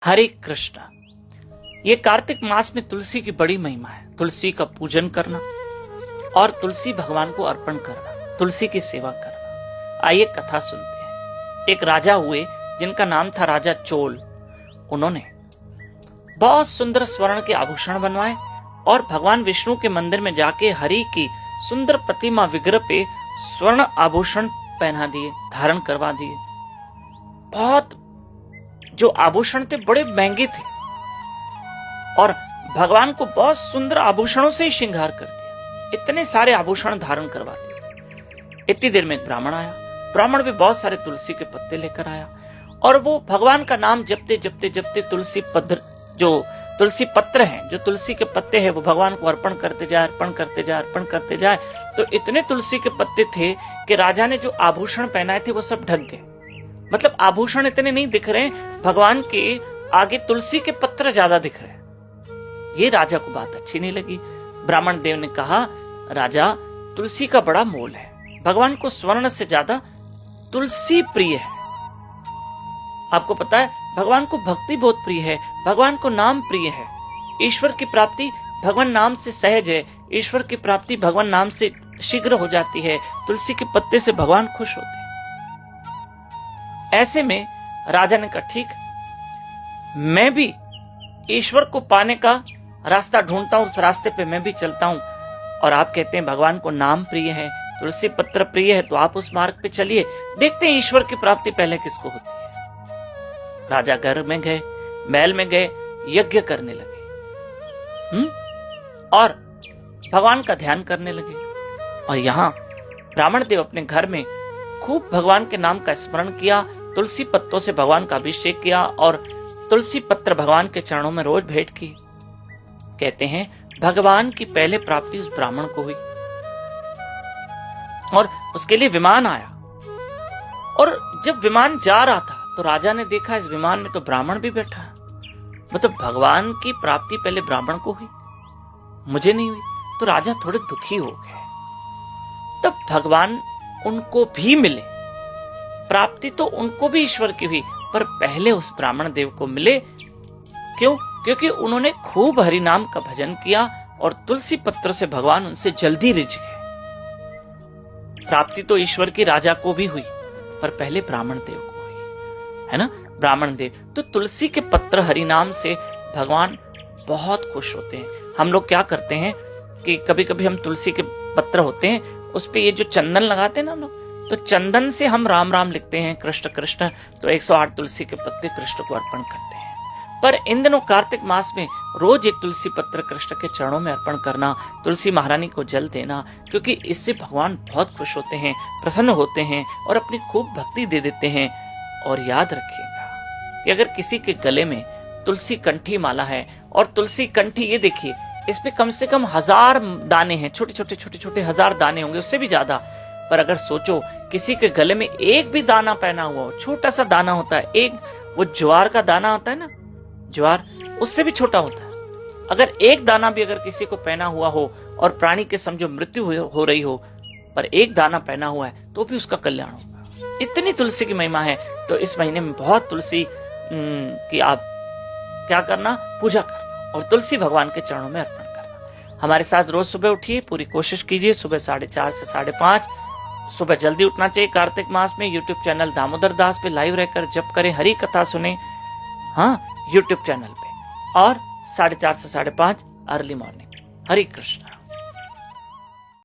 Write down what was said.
हरे कृष्ण। ये कार्तिक मास में तुलसी की बड़ी महिमा है। तुलसी का पूजन करना और तुलसी भगवान को अर्पण करना, तुलसी की सेवा करना। आइए कथा सुनते हैं। एक राजा हुए जिनका नाम था राजा चोल। उन्होंने बहुत सुंदर स्वर्ण के आभूषण बनवाए और भगवान विष्णु के मंदिर में जाके हरि की सुंदर प्रतिमा विग्रह पे स्वर्ण आभूषण पहना दिए, धारण करवा दिए। बहुत जो आभूषण थे बड़े महंगे थे और भगवान को बहुत सुंदर आभूषणों से ही श्रृंगार कर दिया। इतने सारे आभूषण धारण करवा दिए। इतनी देर में एक ब्राह्मण आया। ब्राह्मण भी बहुत सारे तुलसी के पत्ते लेकर आया और वो भगवान का नाम जपते जपते जपते तुलसी पत्र हैं, जो तुलसी के पत्ते हैं, वो भगवान को अर्पण करते जाए, अर्पण करते जाए, अर्पण करते जाए। तो इतने तुलसी के पत्ते थे कि राजा ने जो आभूषण पहनाए थे वो सब ढक गए। मतलब आभूषण इतने नहीं दिख रहे, भगवान के आगे तुलसी के पत्र ज्यादा दिख रहे। ये राजा को बात अच्छी नहीं लगी। ब्राह्मण देव ने कहा, राजा, तुलसी का बड़ा मोल है, भगवान को स्वर्ण से ज्यादा तुलसी प्रिय है। आपको पता है, भगवान को भक्ति बहुत प्रिय है, भगवान को नाम प्रिय है। ईश्वर की प्राप्ति भगवान नाम से सहज है, ईश्वर की प्राप्ति भगवान नाम से शीघ्र हो जाती है। तुलसी के पत्ते से भगवान खुश होते हैं। ऐसे में राजा ने कहा, ठीक, मैं भी ईश्वर को पाने का रास्ता ढूंढता हूं, उस रास्ते पे मैं भी चलता हूं। और आप कहते हैं भगवान को नाम प्रिय है, तुलसी पत्र प्रिय है, तो आप उस मार्ग पे चलिए, देखते हैं ईश्वर की प्राप्ति पहले किसको होती है। राजा घर में गए, महल में गए, यज्ञ करने लगे और भगवान का ध्यान करने लगे। और यहां ब्राह्मण देव अपने घर में खूब भगवान के नाम का स्मरण किया, तुलसी पत्तों से भगवान का अभिषेक किया और तुलसी पत्र भगवान के चरणों में रोज भेंट की। कहते हैं भगवान की पहले प्राप्ति उस ब्राह्मण को हुई और उसके लिए विमान आया। और जब विमान जा रहा था तो राजा ने देखा इस विमान में तो ब्राह्मण भी बैठा है। मतलब भगवान की प्राप्ति पहले ब्राह्मण को हुई, मुझे नहीं हुई। तो राजा थोड़े दुखी हो गए। तब भगवान उनको भी मिले, प्राप्ति तो उनको भी ईश्वर की हुई, पर पहले उस ब्राह्मण देव को मिले। क्यों? क्योंकि उन्होंने खूब हरि नाम का भजन किया और तुलसी पत्र से भगवान उनसे जल्दी रिझ गए। प्राप्ति तो ईश्वर की राजा को भी हुई, पर पहले ब्राह्मण देव को हुई, है ना? ब्राह्मण देव तो तुलसी के पत्र हरि नाम से भगवान बहुत खुश होते हैं। हम लोग क्या करते हैं कि कभी कभी हम तुलसी के पत्र होते हैं, उस पे ये जो चंदन लगाते हैं ना हम लोग, तो चंदन से हम राम राम लिखते हैं, कृष्ण कृष्ण, तो 108 तुलसी के पत्ते कृष्ण को अर्पण करते हैं। पर इन दिनों कार्तिक मास में रोज एक तुलसी पत्र कृष्ण के चरणों में अर्पण करना, तुलसी महारानी को जल देना, क्योंकि इससे भगवान बहुत खुश होते हैं, प्रसन्न होते हैं और अपनी खूब भक्ति दे देते हैं। और याद रखिएगा कि अगर किसी के गले में तुलसी कंठी माला है, और तुलसी कंठी ये देखिए, इस पे कम से कम 1000 दाने हैं, छोटे छोटे 1000 दाने होंगे, उससे भी ज्यादा। पर अगर सोचो किसी के गले में एक भी दाना पहना हुआ हो, छोटा सा दाना होता है, एक वो ज्वार का दाना होता है ना, ज्वार, उससे भी छोटा होता है। अगर एक दाना भी अगर किसी को पहना हुआ हो और प्राणी के समझो मृत्यु हो रही हो, पर एक दाना पहना हुआ है, तो भी उसका कल्याण होगा। इतनी तुलसी की महिमा है। तो इस महीने में बहुत तुलसी की आप क्या करना, पूजा करना और तुलसी भगवान के चरणों में अर्पण करना। हमारे साथ रोज सुबह उठिए, पूरी कोशिश कीजिए सुबह 4:30 से 5:30 सुबह जल्दी उठना चाहिए। कार्तिक मास में यूट्यूब चैनल दामोदर दास पे लाइव रहकर जप करें, हरि कथा सुने, हाँ, यूट्यूब चैनल पे, और 4:30 से 5:30 अर्ली मॉर्निंग। हरि कृष्ण।